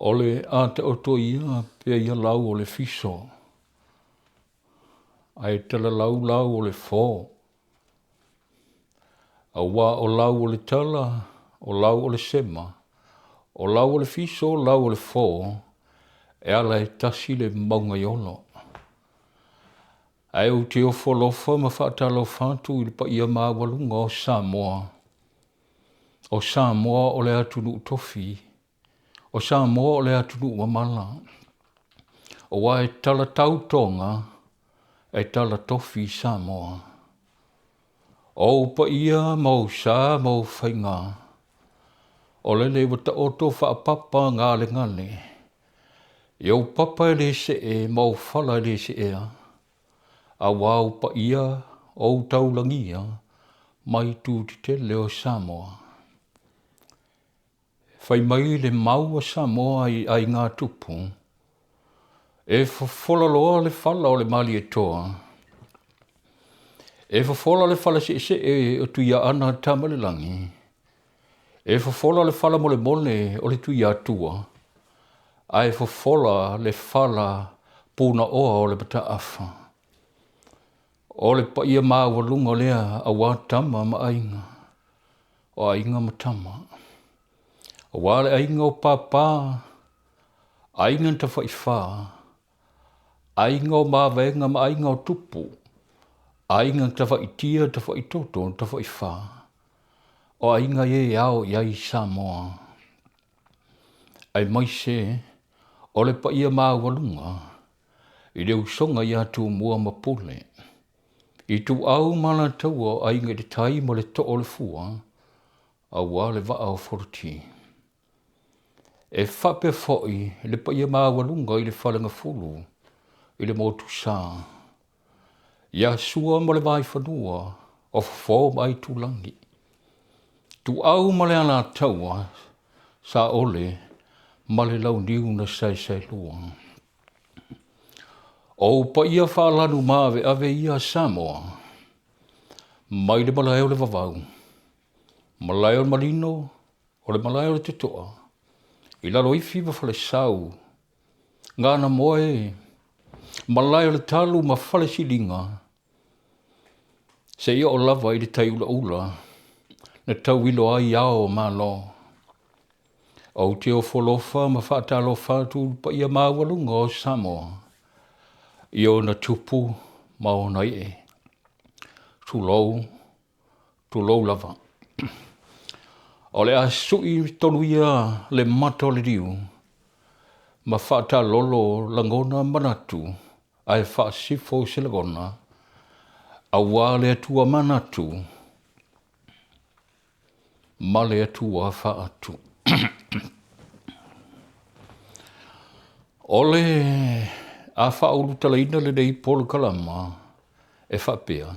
Ole a te oto ia pe ia lau o le fiso. Ai tala lau o le fō. A wā o lau o le tala, o lau o le sema. O lau o le fiso, o lau o le fō. E ala e tasi le maunga yono. Ai o te ofo lofa ma whaatalo whantu i le pa ia mawalunga o Samoa. O Samoa o le atunu tofi. O Samoa o le atunu mamala. O wā e tala tautonga, e tala tofi Samoa. O pa ia mau sa mau whainga. O le wata oto whaapapa ngale ngale. Iau papa le se e mau whala le se ea. A wau pa ia o taulangia mai tu te leo Samoa. Whai mai le mau a Samoa i ai ngā tupu. E whafola loa le whala o le mali e toa. E whafola le whala se e o tuia ana tamalelangi. E whafola le whala mole mole o le tuia atua. A e whafola le whala puna oa o le bata afa. O le pa ia maa walunga lea a wā tama ma ainga. O ainga ma tama. O wā le ainga o pāpā. Ainga ta whaifā. Ainga o maa venga ma ainga o tupu. Ainga ta whaitia ta whaitoto ta whaifā. O ainga e ao iai Samoa. Ai mai se, o le pa ia maa walunga. I leo songa ia tu mua mapule. I tu au mana taua ainga te tai mo le to o le fua. A wā le waa o forti. E whape foi le pa ia maa walunga i le whalanga fulu. I le motu sā. Ia sua mo le vai whanua. O fo mai tu langi. Tu au ma le ana taua. Sa ole. Ma le lau niu na sai lua. O pa ia whaalanu mawe ave ia Samoa. Mai le malai o le vavau. Malai o le malino. O le malai o le te toa. I lalo ifi ma whale sau. Ngana moe. Malai o le talu ma whale silinga. Se ia o lava i le tai ula. Na tau ilo ai ao ma lo. O te o folofa ma whaatalo whātu pa ia mawalunga o Samoa. I o na tupu ma o nai e. Tu lou lava. O le a sui tonu ia le mato le riu. Ma whaatalolo langona manatu. Ai whaasifo se lagona. A wā le atua manatu. Ma le atua whaatu. Ole a whaulu talaina le nei polo kalama e whapea.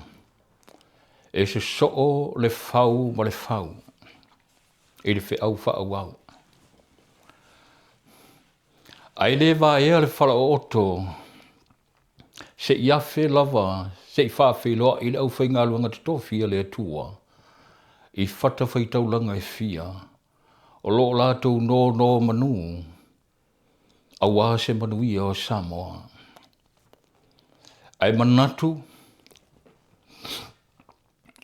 E se Soso'o Le Fau ma le Fau. E le wheau whaau au. Ai le wā ea le whala o oto. Se iafe lava, se whawhi loa i le au whainga luanga te tofia le atua. I whata whaitaulanga e fia. O lo lātou no manu. A wā se manuia o Samoa. Ai manatu.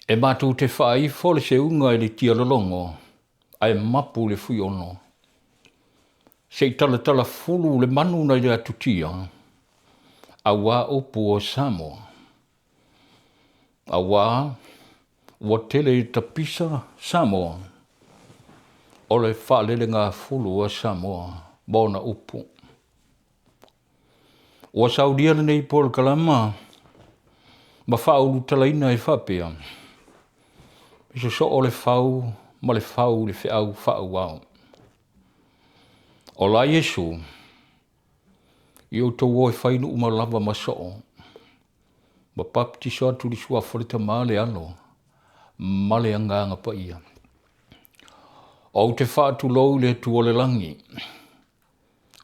E mātou te whai fole se unga i le tia lolongo. Ai mapu le fui ono. Se tala fulu le manu na le atutia. A wā opu o Samoa. A wā tele tapisa Samoa. O le whaalele ngā fulu o Samoa. Bona upu. O saudia le nei polo kalama. Ma whaulu talaina e whapea. Soso'o Le Fau ma le fau le wheau whau au. O la Yesu. I o tau o e whainu umalava ma so'o. Ma baptiso atu li sua whalita maa le alo. Ma le anganga pa ia. O te whaatu lou le tu o le langi.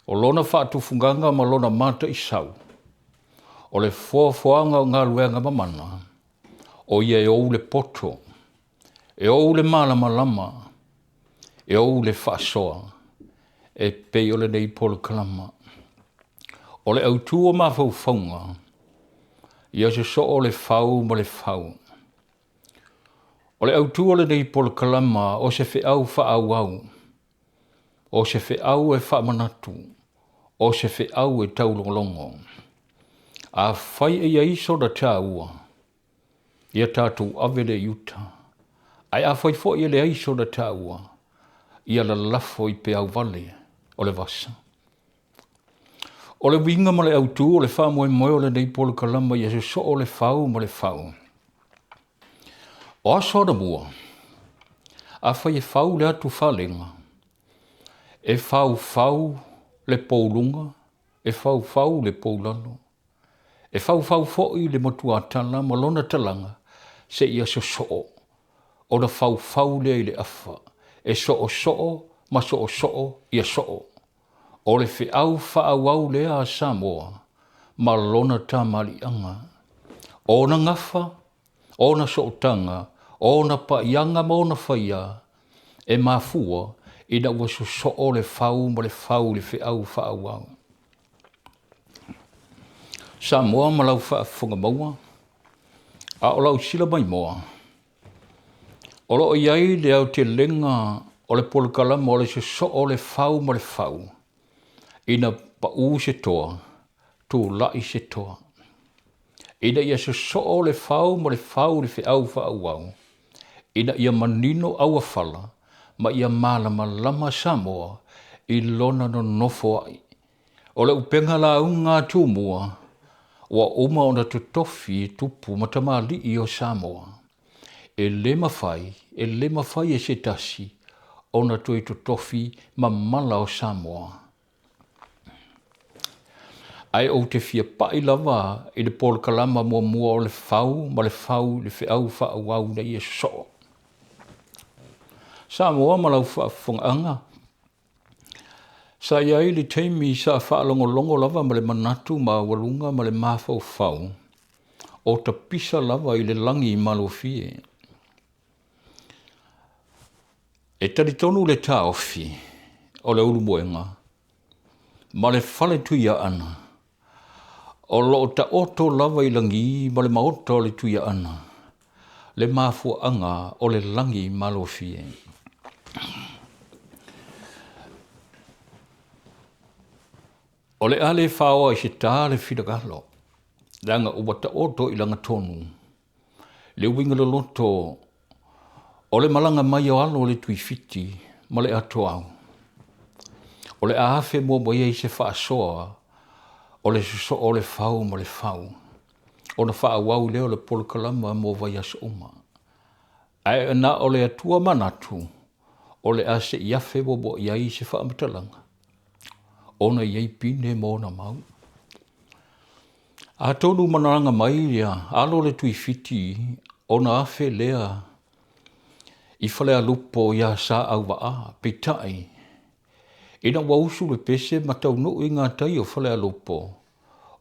O lona whaatu funganga ma lona mata i sau. O le foanga o ngā luenga mamana. O ia e ou le poto. E ou le malama. E ou le whaasoa. e pei ole nei polo kalama. O le au tua ma fau faunga. Ia Soso'o Le Fau ma le fau. O le au tua le nei polo kalama o se fe'au whaau au. O se fe'au e whaamanatu. O se fe'au e taulongolongo. A whai e iaiso da tā ua. Ia tātou avele iuta. Ai a whai fo ia le aiso da tā ua. Ia la lafo i pe au vale o le vasa. O le winga ma le autu o le wha moe moe o le nei polo kalama ia Soso'o Le Fau ma le fau. O aso da mua. A whai e fau le atu whalenga. E fau le poulunga. E fau le poulalo. E fau fo'i le motua tala ma lona talanga. Se ia Soso'o. O na fau le i le afa. E so'o ma so'o ia so'o. O le fe'au whaau lea a Samoa. Ma lona tā malianga. O na ngafa. O na so'otanga. O na paianga ma o na whaia. E mafua. Ina ua Soso'o Le Fau ma le fau le fe'au whaau. Samoa ma lau whaafunga maua. A o lau sila mai moa. O lo iai le au te lenga o le polokalama o le Soso'o Le Fau ma le fau. Ina pa'u se toa. Tu lai se toa. Ina ia Soso'o Le Fau ma le fau le fe'au whaau. Ina ia manino aua fala. Ma ia malama Samoa. I lona no nofo ai. O le upenga la unga tūmua. Wa uma ona tutofi tupu matamali i o Samoa. E le mawhai e se tasi. Ona tui tutofi mamala o Samoa. Ai o te fia pai lava i le polo kalama mua o le fau ma le fau le fe'au whaau na i e Soso'o. Samoa ma lau whaafunga. Sa iai li teimi sa whaalongolongo lava ma le manatu ma walunga ma le mafau fau. O ta pisa lava i le langi i malofie. E taritonu le tā ofi o le ulumoenga. Ma le whale tuia ana. O lo ta oto lava i langi ma le maoto le tuia ana. Le mafuanga o le langi i malofie. O le ale whaoa i se tā le whiragalo. Langa ua ta oto i langa tonu. Le winga le loto. O le malanga mai o alo le tui fiti. Ma le atoau. O le ahafe mua moia i se whaasoa. O le Soso'o Le Fau ma le fau. O na whaawau leo le polokalama mo vai as uma. Ai ana o le atua manatu. O le ase iafe mo iai se whaamatalanga. Ona iei pine mo na mau. A tonu mananga mai lia, alo le tui fiti, ona afe lea. I whale a lupo ia sa au waa, peitai. Ina wausu le pese matau no i ngā tai o whale a lupo.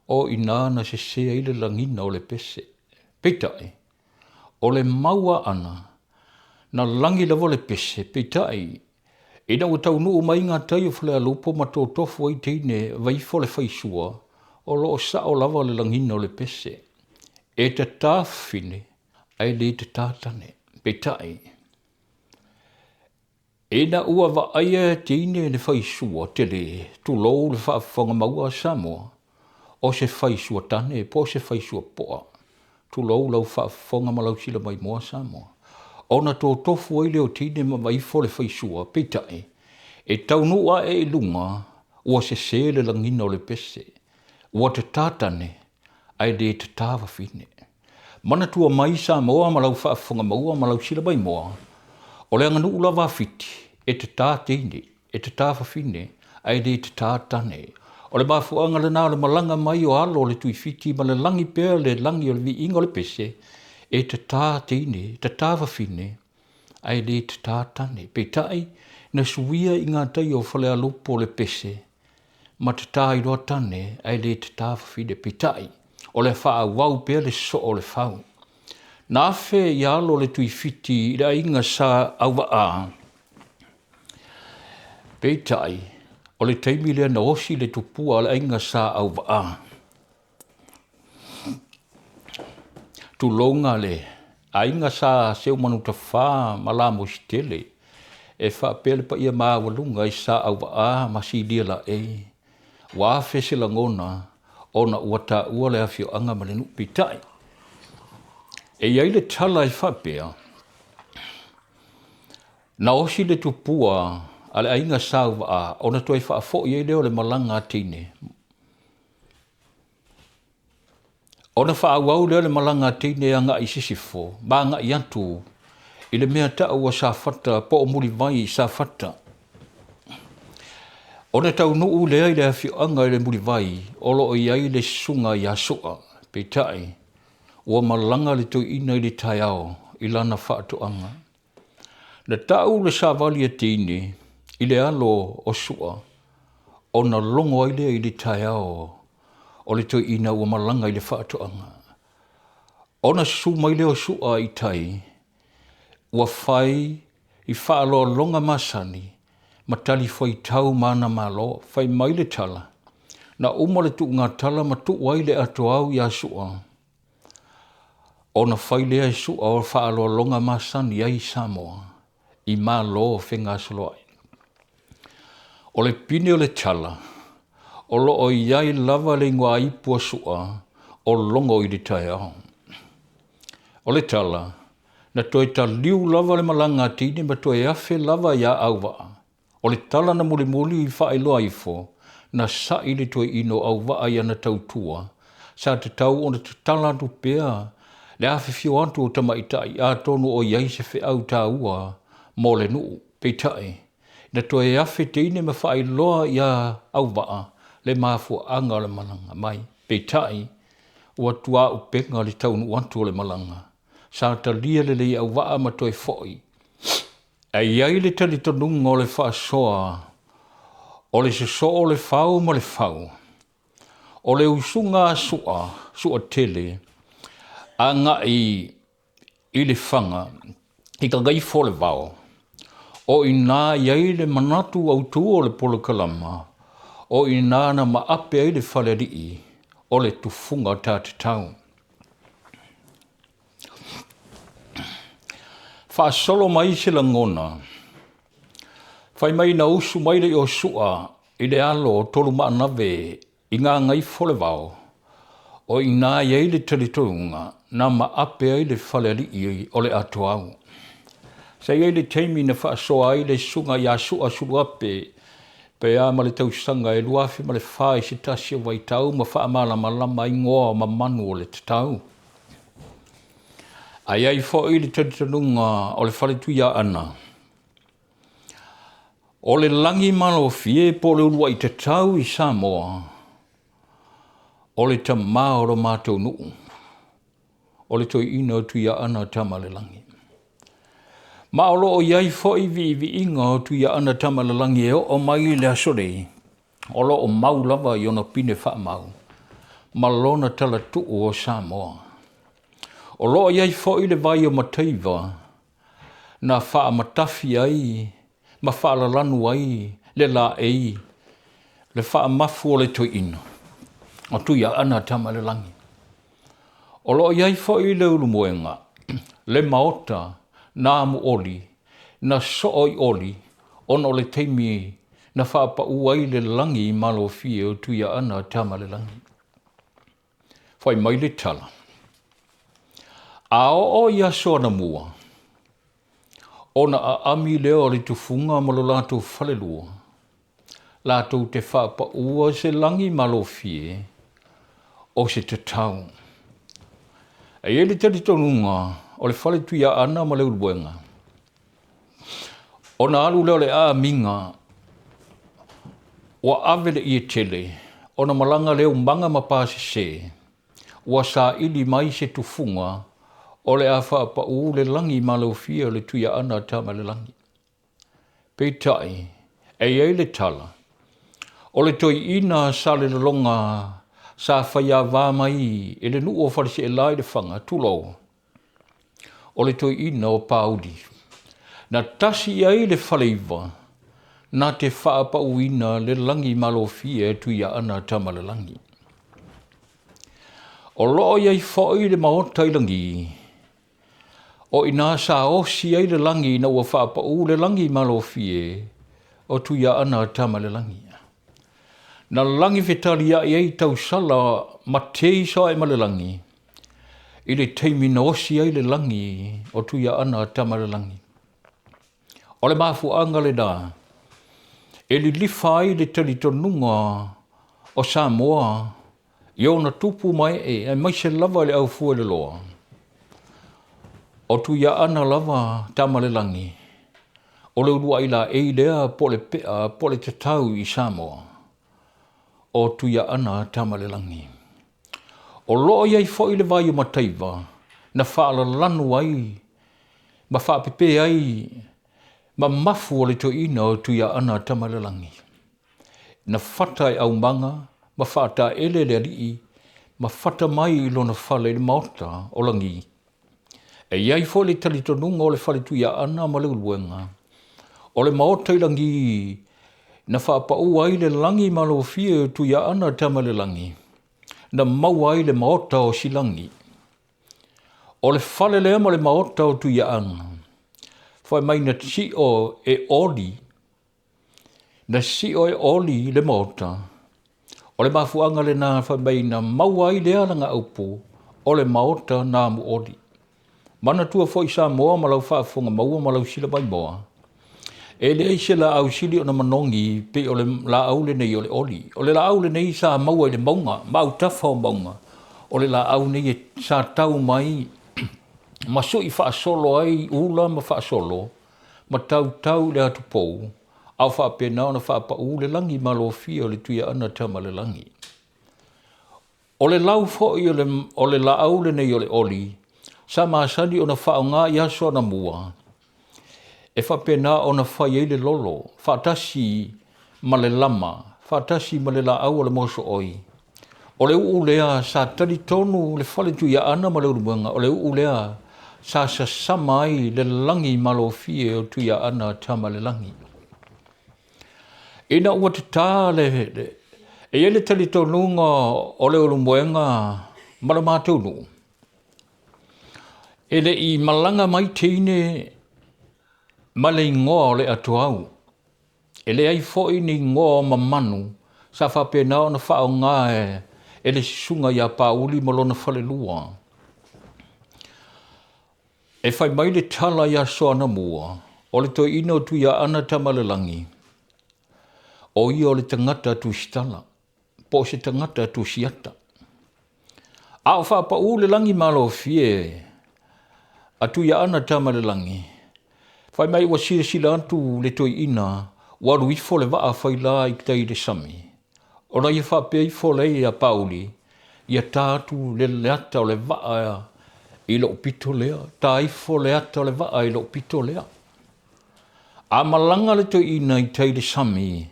O ina na se sea i le langina o le pese. Peitai. O le maua ana. Na langi levo le pese, peitai. Ina o tau nuu mai ngā tai o whale a lupo ma tō tofu ai teine vaifo le whaisua o loo sa o lava le langina o le pese. E te tāwhine, ai le te tātane, peitai. Ina ua wa aia teine le whaisua te le tu lou le whaafanga maua Samoa o se whaisua tane po se whaisua poa. Tu lou lau whaafanga ma lau sila mai moa Samoa. Ona tō tofu ai leo tine ma vaifo le whaisua, peitai. E taunua e lunga, ua se le langina o le pese. Ua te tātane, ai le te tāwa whine. Mana tua mai Samoa ma lau whaafunga maua ma lau sila mai moa. O le anganu ula wawhiti, e te tātine, e te tāwa whine, ai le te tātane. O le mafuanga le nā le malanga mai o alo le tui whiti, ma le langi pēr le langi o le vi ingo le pese, e te tātine, te tāwa whine, ai le te tātane. Peitai, na suia i ngā tai o whale a lupo le pese, ma te tā i roa tane, ai le te tāwa whine. Peitai, o le wha wau pēr le Soso'o Le Fau. Nā whe i alo le tui whiti i ra inga sa awa a. Peitai, O le taimi lea na osi le tupua le ainga sa au waa. Tu longa le ainga sa seu manu ta wha malamo stele. E wha pele pa ia maa walunga i sa au waa masi lia la e. Wa fese la ngona ona uata ua le afio anga malenu pitai. E iai le tala i wha pea. Na osi le tupua ale ainga sa au waa ona toi wha fo iai leo le malanga tine. Ona wha au leo le malanga tine anga i sisifo, ma anga i antu, i le mea ta ua sa fata, po o muri vai sa fata. Ona tau nuu lea i le hawhi anga i le muri vai, olo o iai le sunga i asua, pe tai, ua malanga le toi ina i le tai ao, i lana wha atu anga. Na tau le sa vali a tine, i le alo o sua, ona longo ai lea i le tai ao, o le toi ina ua malanga i le whaatoanga. Ona su mai leo sua i tai, ua whai i whaaloa longa masani, matali whai tau mana malo, whai mai le tala, na umale tu ngā tala ma tu wai le ato au ia sua. Ona whai lea i sua o whaaloa longa masani ai Samoa, i malo whenga Soso'O. O le pine o le tala, o lo o iai lava le ngua ipua sua o longo i le tai ao. O le tala, na toi ta liu lava le malanga tine ma toi afe lava ia au waa. O le tala na muli muli i wha iloa ifo, na sa i le toi ino au waa ia na tautua, sa te tau o na te tala tu pea, le afe fio antu o tamaitai a tonu o iai se fe au ta ua, mo le nuu, peitai, na toi afe teine ma wha iloa ia au waa, le mafu anga le malanga mai. Peitai, ua tua upenga le taunu antu le malanga. Sa ta lia le au waa ma toi foi. E iai le tali tonunga o le wha soa, o le Soso'o Le Fau ma le Fau. O le usunga sua tele, a nga i le whanga, i ka gai fo le vao. O i nā iai le manatu au tu o le polo kalama, o i nāna ma ape ai le Filoiali'i, o le tufunga tātatau. Wha solo mai se la ngona. Whai mai na usu mai le o sua, i le alo o tolu maa nave, i ngā ngai fole vao. O i nā iei le talitonga, nā ma ape ai le Filoiali'i o le ato au. Sa iei le teimi na wha soa ai le sunga ia sua sulu ape, pe a ma le tausanga e luafi ma le whai se tasi wai tau ma wha amala malama i ngoa ma manu o le tatau. Ai ai fo i le talitonga o le whale tuia ana. O le langi malo fie po le Ulua'i Tatau i Samoa. O le tamā o lo mātou nuu. O le toi ina o tuia ana tama le langi. Ma o lo o iai fo i vi inga o tuia ana tama le langi e o mai le asore. O lo o mau lava i ona pine wha mau. Ma lona tala tuu o Samoa. O lo o iai fo i le vai o mataiva. Na wha matafi ai. Ma wha la lanu ai. Le la ei. Le wha mafu o le toi ina. O tuia ana tama le langi. O lo o iai fo i le ulu moenga. Le maota. Na amu oli, na so'o i oli, ono le teimi, na whaapa uai le langi i malo fie o tuia ana tama le langi. Whai mai le tala. A o ia soa na mua. Ona a ami leo le tufunga malo lato whalelua. Lato te whaapa ua se langi malo fie, o se tatau. E ele te tonunga, o le whale tuia ana ma le uruenga. O na alu leo le a minga, ua avele i e tele, o na malanga leo manga mapase se, ua sa ili mai se tufunga, o le a whaapa u le langi ma leo fia le tuia ana tama le langi. Peitai, e le tala, o le toi ina sa le longa, sa whaia vā mai, e le nuu o whalese e lai le whanga, tulou. O le toi ina o paudi. Na tasi ai le whaleiva, nā te whaapauina le langi malofie tu ia ana tamale langi. O loo iai whoi le maota ilangi, o ina sa osi ai le langi na ua whaapau le langi malofie o tu ia ana tamale langi. Na langi whetali a iai tau sala ma tei sa e male langi, i le teimi na osi ai le langi o tu ia ana tamale langi. O le mafuanga le da, e li lifa ai le talitonunga o Samoa, i na tupu mai e mai se lava le au fua le loa. O tu ia ana lava tamale langi, o le Ulua'i la e lea po le pea po le tatau i Samoa. O tu ia ana tamale langi. O loo iai fo'i le vai o mataiva, na whaala lanu ai, ma whaapepe ai, ma mafu o le toina o tu ia ana tamale langi. Na whata e au manga, ma whata ele le alii, ma whata mai i lona whale le maota o langi. E iai fo'i le talitonunga o le whale tu ia ana ma le uluenga. O le maota i langi, na whaapau ai le langi malofie tu ia ana tamale langi. Na mau ai le maota o silangi. O le whale lea ma le maota o tu ia ana. Whai mai na si o e oli. Na si o e oli le maota. O le mafuanga le nā whai mai na mau ai lea langa aupu. O le maota nā mu oli. Mana tua fo i Samoa ma lau whaafonga maua ma lau sila mai moa. E le eise la au sili o na manongi pe o le la au le nei o le oli. O le la au le nei sa maua i le maunga, mau tafa o maunga. O le la au nei e sa tau mai, ma sui whaasolo ai ula ma whaasolo, ma tau le atu pou, au whaapena o na whaapau le langi malofia o le tuia ana tama le langi. O le lau foi o le la au le nei o le oli, sa maasani o na whaonga i aso na mua. E whapena o na whai eile lolo, whaatasi ma le lama, whaatasi ma le la au o le moso oi. O le lea sa tali tonu le whale tu ia ana ma le urumanga, o le lea sa samai le langi malofie o tu ia ana tama le langi. Ina ua te tā le, e ele tali tonunga o le urumwenga ma le mātaunu. Ele i malanga mai teine ma le ingoa o le atuau. E le ai fo'i ni ingoa ma manu, sa whapena o na whao ngā e le sunga ia pauli ma lona whale lua. E whai mai le tala ia soa na mua, o le toi ino tu ia ana tamale langi. O ia o le tangata tu stala, po se tangata tu siata. A o whapa le langi malo fie, a tu ia ana tamale langi. Whai mai wa sila atu le toi ina, waru ifo le waa whai la i ktai le sami. O na ia whape ifo le ia pauli, ia tātu le leata o le waa i lo pito lea, tā ifo le ata o le waa i lo pito lea. A malanga le toi ina i ktai le sami,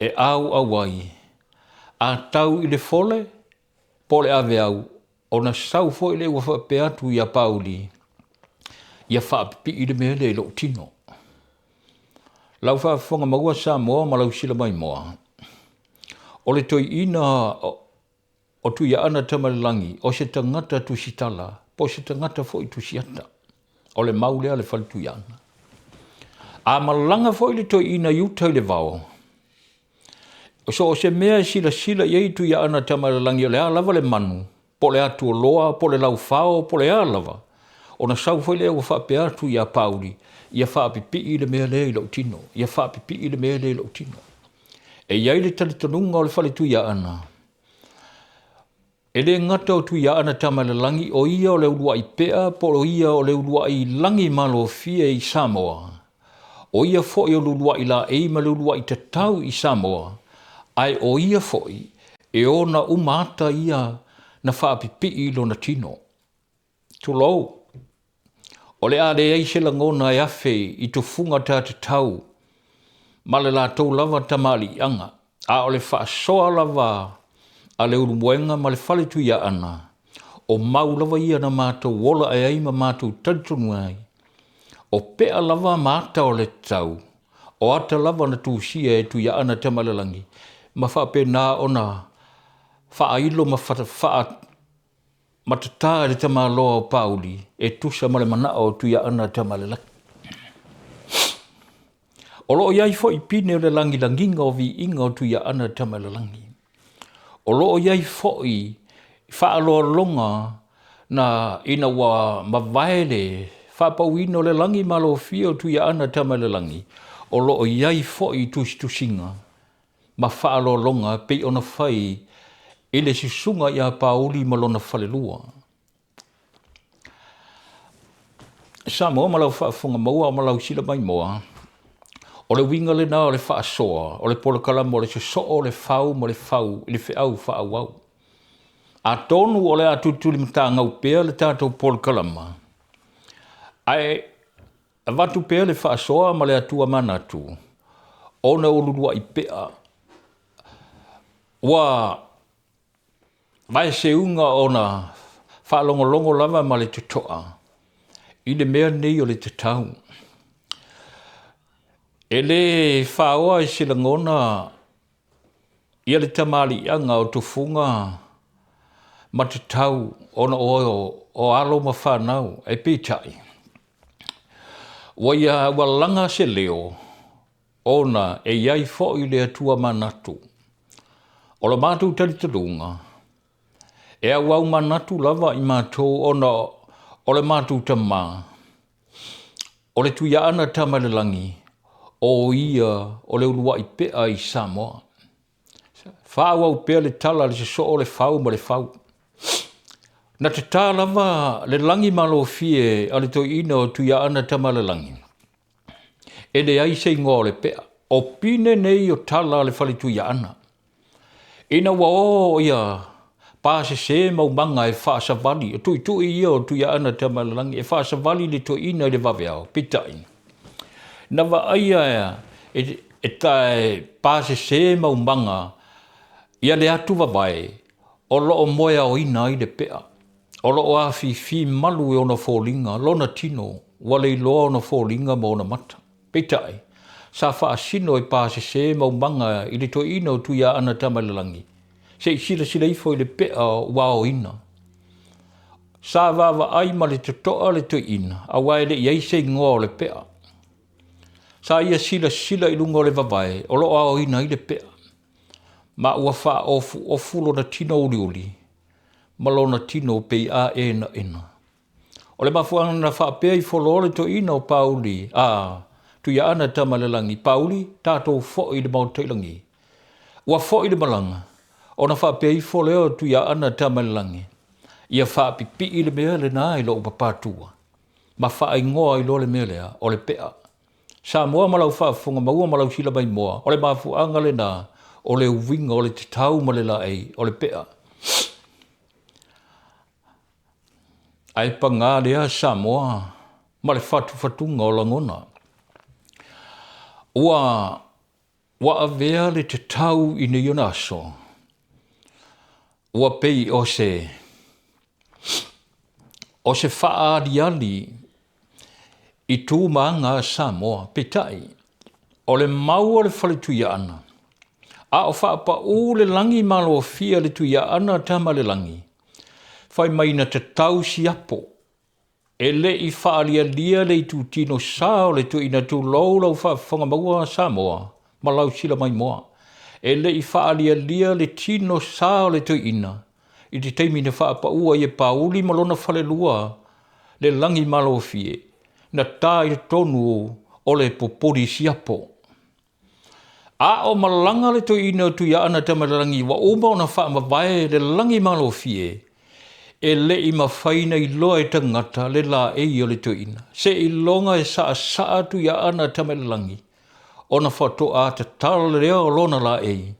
e au awai, a tau i le fole, po le ave au, o na sau fo i le ua whape atu ia pauli, ia whaapipi i le mea le lo tino. Lau whaafonga maua Samoa ma lau sila mai moa. O le toi ina o tu ia ana tamalangi, o se tangata tu sitala, po se tangata fo i tu siata. O le maulea le whale tu iana. A malanga fo i le toi ina iutai le vao. So o se mea sila iei tu ia ana tamalangi o le alava le manu, po le atu o loa, po le lau fao, po le alava. O na sau foi le ua whape atu ia pauli, ia whaapipi i le mea le i lau tino, ia whaapipi i le mea le i lau tino. E iai le talitonunga o le whale tu ia ana. E le ngata o tu ia ana tamale langi o ia o le Ulua'i pea, po o ia o le Ulua'i langi malo fie i Samoa. O ia foi o Ulua'i la e ma le Ulua'i Tatau i Samoa. Ai o ia foi, e ona umata ia na whaapipi i lona tino. Tulou. O le ale eise la ngona e afe i tu funga ta te tau. Ma le la tau lava tamali anga. A o le whaasoa lava a le urumwenga ma le whale tu ia ana. O mau lava ia na mātou wola e aima mātou talitonu ai. O pea lava māta o le tau. O ata lava na tūsia e tu ia ana te malalangi. Ma wha pe nā ona wha ailo ma wha matata e te māloa o Pauli e tusa male mana o tu ia ana te malalangi. O loo iai fo i pine o le langi langinga o vi inga o tu ia ana te malalangi. O loo iai fo i wha aloa longa na ina wa mawaele wha pauino le langi malo fia o tu ia ana te malalangi. O loo iai fo i tusinga ma wha aloa longa pe ona whai ele sisunga ia Pauli malona whalelua. Samoa malau whaafunga maua o malau sila mai moa. O le winga le na o le whaasoa, o le polokalama o le Soso'o Le Fau mo le Fau Lefe'e whaauau. A tonu o le atutuli mta ngau pea le tātou polokalama. Ai avatu pea le whaasoa ma le atua manatu. Ona Ulua'i pea. Wa vai se unga ona whaalongolongo lava ma le tutoa. I le mea nei o le tatau. E le whaoa i sila ngona ia le tamali anga o tufunga ma tatau ona o alo ma whanau e pitai. Wa ia walanga se leo ona e iai fo i le atua manatu. O le mātou talitalunga. E a wau manatu lava i mātou ona o le mātou tamā. O le tuia ana tamalelangi. O ia o le Ulua'i pea i Samoa. Whaawau pea le tala le Soso'o Le Fau mo le Fau. Na te tā lava le langi malo fie a le toina o tuia ana tamalelangi. E le aise ingoa le pea. O pine nei o tala le whale tuia ana. Ina wa o ia pāse se maumanga e whaasawali. E tui ia o tuia ana tamalelangi. E whaasawali le toina le waweao. Pitai. Na wa aia e tae pāse se maumanga ia le atu wawai o loo moea o ina i le pea. O loo awhi malu e ona fōlinga, lona tino, wale i loa ona fōlinga ma ona mata. Peitai, sa whaasino e pāse se maumanga i le toina o tuia ana tamalelangi. Se i sila ifo i le pea wa o ina. Sa wawa ai ma le totoa le toina, a wae le iaise ingoa o le pea. Sa ia sila i lungo le wawae, o loo ao ina i le pea. Ma ua wha ofu lo na tino uli. Ma lo na tino pei a ena. O le mafuanga na wha pea i folo le to ina o Pauli. Tu ia ana tamalelangi. Pauli, tātou fo i le mautailangi. Ua fo i le malanga. O na wha pea i folo tu ia ana tamalelangi. Ia wha pipi i le mea le nā i lo upapatua. Ma wha ingoa i lo le mea lea o le pea. Samoa malau whaafunga maua malau sila mai moa. O le mafuanga le nā. O le uwinga, o le tatau ma le laei, o le pea. Ai pa ngā lea Samoa, ma le whatunga o langona. Ua avea le tatau i ne yonaso. Ua pei o se whaariali i tū maanga Samoa, petai. O le mau o le whaletuia ana. A o whaapa o le langi malo fia le tuia ana tama le langi. Whai mai na te tau si apo. E le i whaalia lia le i tu tino sao le tu ina tu lau whaafonga maua Samoa. Ma lau sila mai moa. E le i whaalia lia le tino sao le tu ina. I te teimi na whaapa ua i e pauli malona whale lua. Le langi malo fie. Na tā i tonu o le popori si apo. A o malanga le to ina tu ia ana tamarangi wa uma ona wha mawae le langi malo fie. E le i mawhaina i loa e tangata le la e i o le to ina. Se i longa e saa tu ia ana tamarangi. Ona whato a te tala lea o lona la e.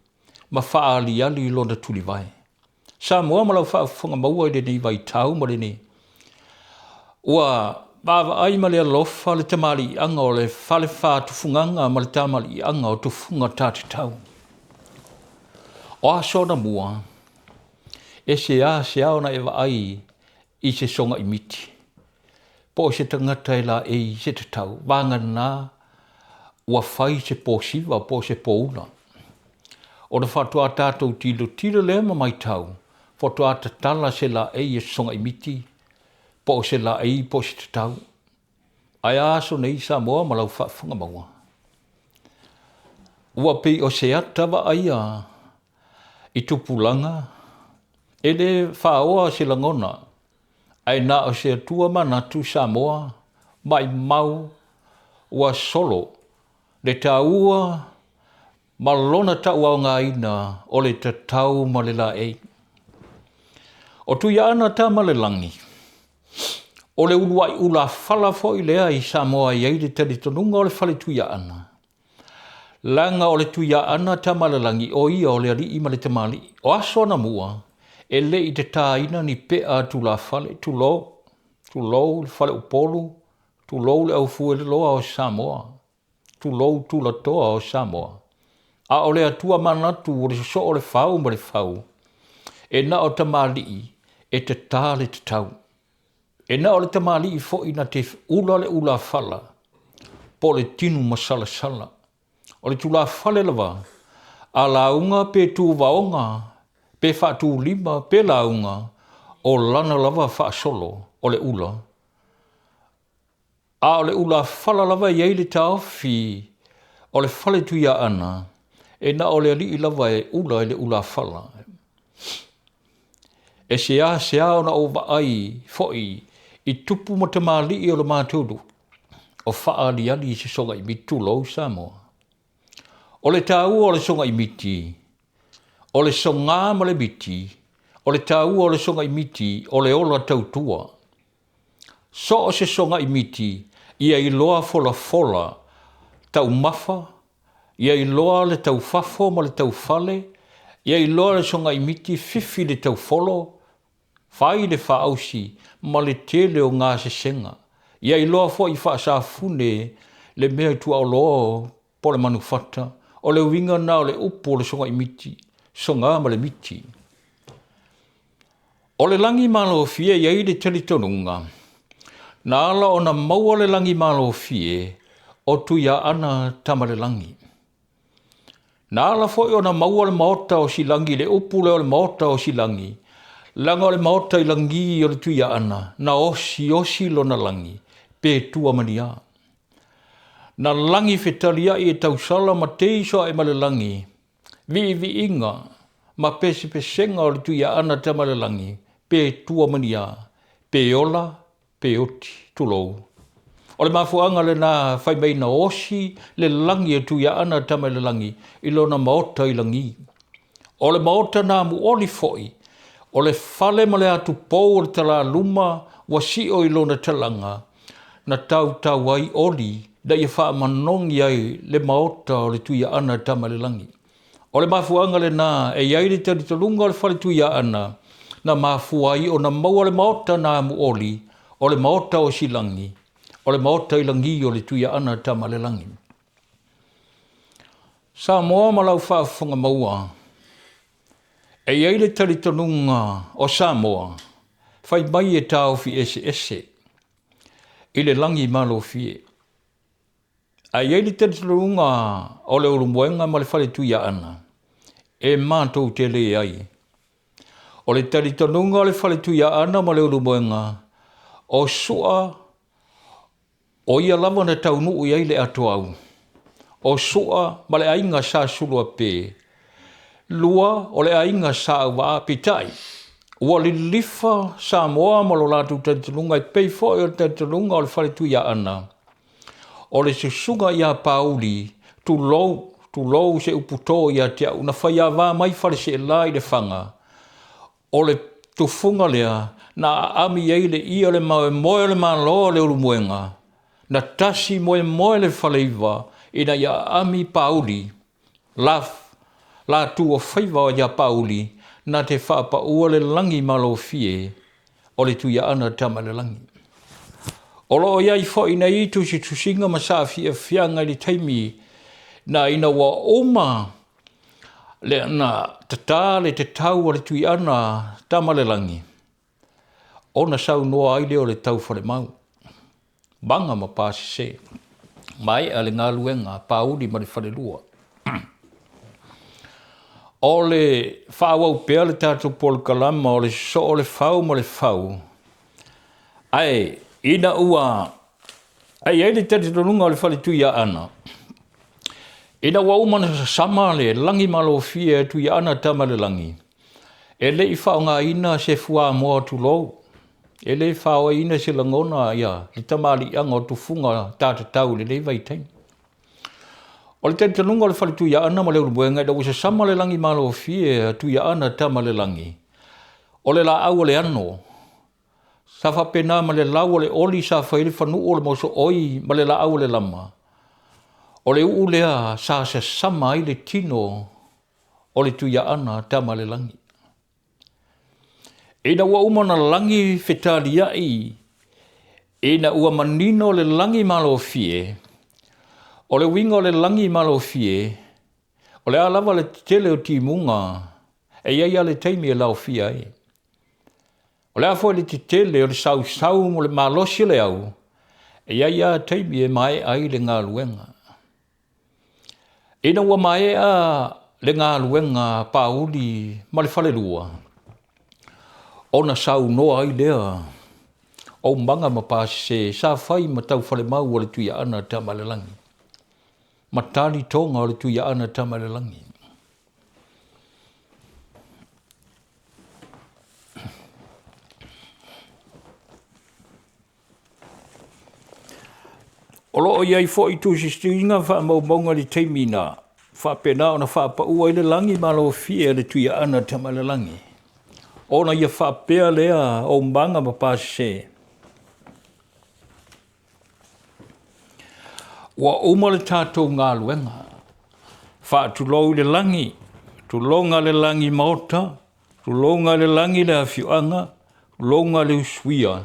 Ma wha ali i lona tuli vai. Samoa malau whaafunga maua i le nei vai tau ma le nei. Ua Bava ai ma le alofa le tamali anga o le whale whaatufunganga ma le tamali anga o tufunga tāte tau. O aso na mua, e se aona e wa ai i se songa i miti. Po se tangata e la e se te tau, wanga nā, ua whai se po siwa po se po una. O na whatua tātou tilo lea ma mai tau, whatua tatala se la e songa imiti, po se la e po se tatau. Ai aso nei Samoa ma lau whaafunga maua. Ua pei o se atawa aia i tupulanga, e le whaoa se langona, ai na o se atua manatu Samoa, mai mau, ua solo, le taua, ma lona tau au ngā ina, o le tatau ma le la e. O tu ia ana ta ma le langi, o le uluai ula fala fo i lea i Samoa i eide tali tonunga o le fale tu ia ana. Langa o le tu ia ana ta ma le langi, o ia o le ali i ma le tamali, o aso na mua, e le i te tāina ni pea tu la fale, tu lo le fale upolu, tu lo le au fue le loa o Samoa, tu lo tu la toa o Samoa. A o le atua manatu o le Soso'o Le Fau ma le Fau, e na o tamali e te tā le te tau. E na o le tamali i fo ina te ula le ula fala, po le tinu masala sala. O le tula fale lava, a launga pe tu vaonga, pe fa tu lima pe launga, o lana lava fa solo, o le ula. A o le ula fala lava iei le tau fi, o le fale tu ia ana, e na o le ali i lava e le ula fala. E se a o na o vaai foi, i tupu mo te mali i o le mātudu, o faa li ali i se songa i mitu lo Samoa. O le tau o le songa i miti, o le songa ma le miti, o le tau o le songa i miti, o le ola tautua. So o se songa i miti, ia i loa fola, tau mafa, ia i loa le tau fafo ma le tau fale, ia i loa le songa i miti fifi le tau folo, fai le faausi ma le tele o ngā se senga. Ia i loa fo i faa sa fune le mea tu au loa po le manufata, o le winga na o le upo o le songa i miti, songa ma le miti. O le langi malo fie ia i le telitonunga, na ala o na maua le langi malo fie, o tu ia ana tama le langi. Na ala fo i o na maua le maota o si langi, le upu le o le maota o si langi, langa o le maota i langi o le tu ia ana, na osi lo na langi, pe tua mania. Na langi fetalia i e tausala ma teiso e ma le langi, vi inga, ma pesi pesenga o le tu ia ana tama le langi, pe tua mania, pe ola, pe oti, tulou. O le mafuanga le na fai mei na osi le langi e tu ia ana tama le langi, i lo na maota i langi. O le maota na mu oli foi, o le fale ma le atu pou o le tala luma, wa si o i lo na talanga, na tau ai oli, da ia wha manongi ai le maota o le tu ia ana tama le langi. O le mafuanga le na e iai le talitalunga o le fale tu ia ana, na mafuai o na maua le maota na mu oli, o le maota o si langi, o le maota i langi o le tu ia ana tama le langi. Samoa malau whaafunga maua, e iai le talitalunga o Samoa, fai mai e tau fi ese, i le langi malo fie. A iei le talitalunga o le urumwenga ma le fale tu ia ana, e mātou te le ai. O le talitalunga o le fale tu ia ana ma le urumwenga, o sua, o ia lava na tau nuu iei le atu au. O sua ma le ainga sa sulua pe. Lua o le ainga sa wa pitai. Ua li lifa Samoa ma lo latu talitalunga i peifo o le talitalunga o le fale tu ia ana. O le susunga ia pauli, tu lou se uputo ia te au, na whai a wā mai whare se lai le whanga. O le tufunga lea, na ami ei le ia le moe le malo le urumuenga, na tasi moe le whaleiva, ina ia ami pauli, la tu o whaiva o ia pauli, na te whaapa ua le langi malo fie, o le tu ia ana tama le langi. O lo ia i fo ina i tu si tusinga masa fianga li taimi na ina wa oma le na tata le te tau o le tui ana tama le langi. O na sau noa aile o le tau fale mau. Banga ma pāsi se. mai a le ngā luenga pauli ma le whalelua. O le whaawau pēr le tātou pol kalama o le Soso'o Le Fau ma le Fau. Ai, ina ua, ai le tete tonunga o le whale tui a ana. Ina ua umana sama le langi malo fie tui a ana tama le langi. E le I whao ngā ina se fua moa tu lou. E le whao ina se langona ia, le tamali anga o tu funga tātatau le vai taimi. O le tete nunga o le whale tui a ana ma le urubuenga, da wisa sama le langi malo fie tui a ana tama le langi. O le la au le ano, sa whapena ma le lau o le oli sa whaile whanu o le moso oi ma le la au le lama. O le uu lea sa se sama i le tino o le tui a ana tama le langi. Ina ua umana langi whetaliai, ina ua manino le langi malo fie, o le winga o le langi malo fie, o le alawa le tele o timunga, e ia le taimi e lau fia e. O le afo le tele o le sau mo le malosi le au, e ia taimi e mai ai le ngā luenga. Ina ua mai a le ngā luenga pauli ma le whalelua. Ona sau noa ai lea, o manga mapase sa whai ma tau whale mau o le tui a ana tama le langi. Matali tonga o le tui a ana tama le langi. O loo iai fo I tu sistuinga wha maunga li teimina, wha pena ona wha pa ua I le langi malo fie le tui a ana tama le langi. Ona ia whapea lea o mbanga mapase. Ua uma le tātou ngā luenga. Wha tulou le langi, tulonga le langi maota, tulonga le langi le awhiuanga, tulonga le usuia,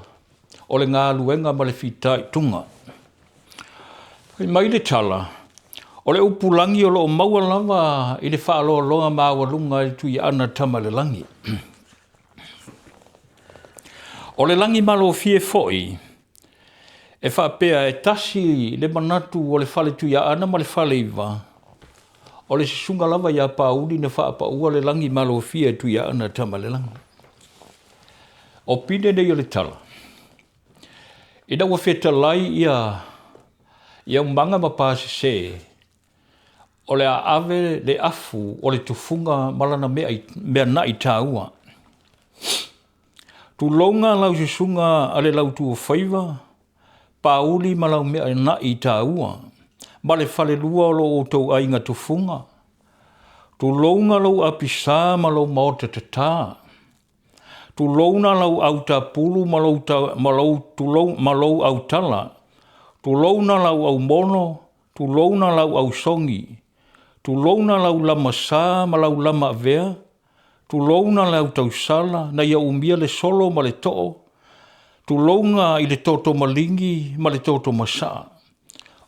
o le ngā luenga ma le whitai tunga. Mai le tala, o le upulangi o lo maua lava I le whaaloa longa māwalunga I tui ana tama le langi. O le langi malo fie foi, e whapea e tasi le manatu o le whale tui a ana ma le whale iwa. O le sisunga lava ia pauli ne whaapa ua le langi malo fie tui a ana tama le langi. O pine nei o le tala. Ina ua whetalai ia umbanga mapase se, o le aave le afu o le tufunga malana mea na I tāua. Tu longa lau sisunga ale lau tu whaiva, pauli malau mea na I tāua, ma le whale lua o lo o tau ainga tufunga. Tu longa lau apisa malau maota tata. Tu longa lau au tapulu malau au tala. Tu longa lau au mono, tu longa lau au songi. Tu longa lau lama sa malau lama vea. Tu longa lau tau sala na ia umia le solo ma le to'o. Tu longa I le toto malingi ma le toto masa.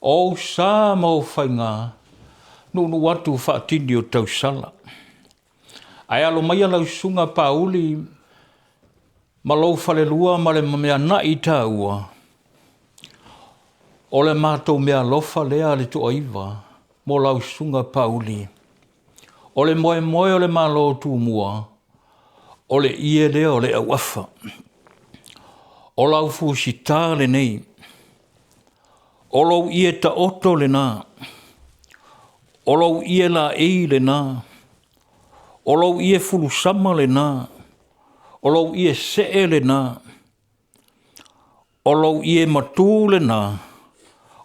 O sa mau whainga, nunu watu whaatini o tau sala. Ai alo mai lau sunga pauli, ma lau whalelua ma le mea na I tāua. O le mātou mea lofa lea le toa iwa, mo lau sunga pauli. O le moe o le malo tu mua, o le ie lea o le au afa. O lau fusita le nei, o lau ie ta oto le nā, o lau ie la ei le nā, o lau ie fulusama le nā, o lau ie see le nā, o lau ie matu le nā,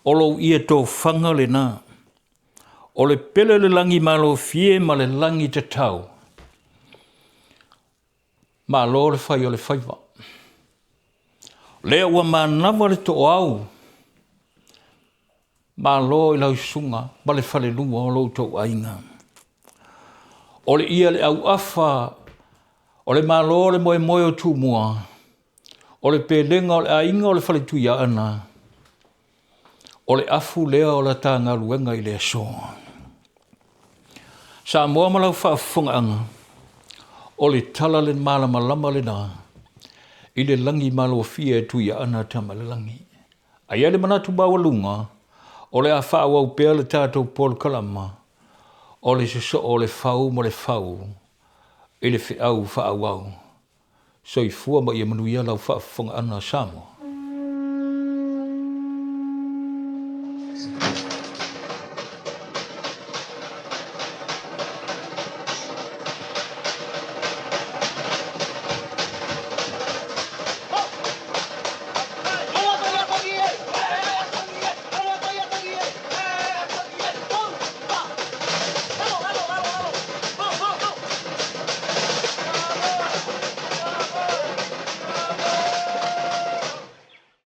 o lau ie tō whanga le nā, o le pele le langi malo fie ma le langi tatau. Ma lo le whai o le whaiwa. Lea ua manawa le to au. Ma lo I lau sunga, ma le whale lua o lo tō ainga. O le ia le au afa, o le ma lo le moe o tū mua. O le pelenga o le ainga o le whale tui a ana. O le afu lea o la tanga luenga I le asoa. Samoa malau whaafunga anga. O le tala le malama le nā. I le langi malo fie tui a ana tama le langi. Ai ale manatu bawalunga. O le a whao au pēr le tātou pol kalama. O le Soso'o Le Fau mo le Fau. I le whiau whao au. So I fua ma i manuia lau whaafonga ana Samoa.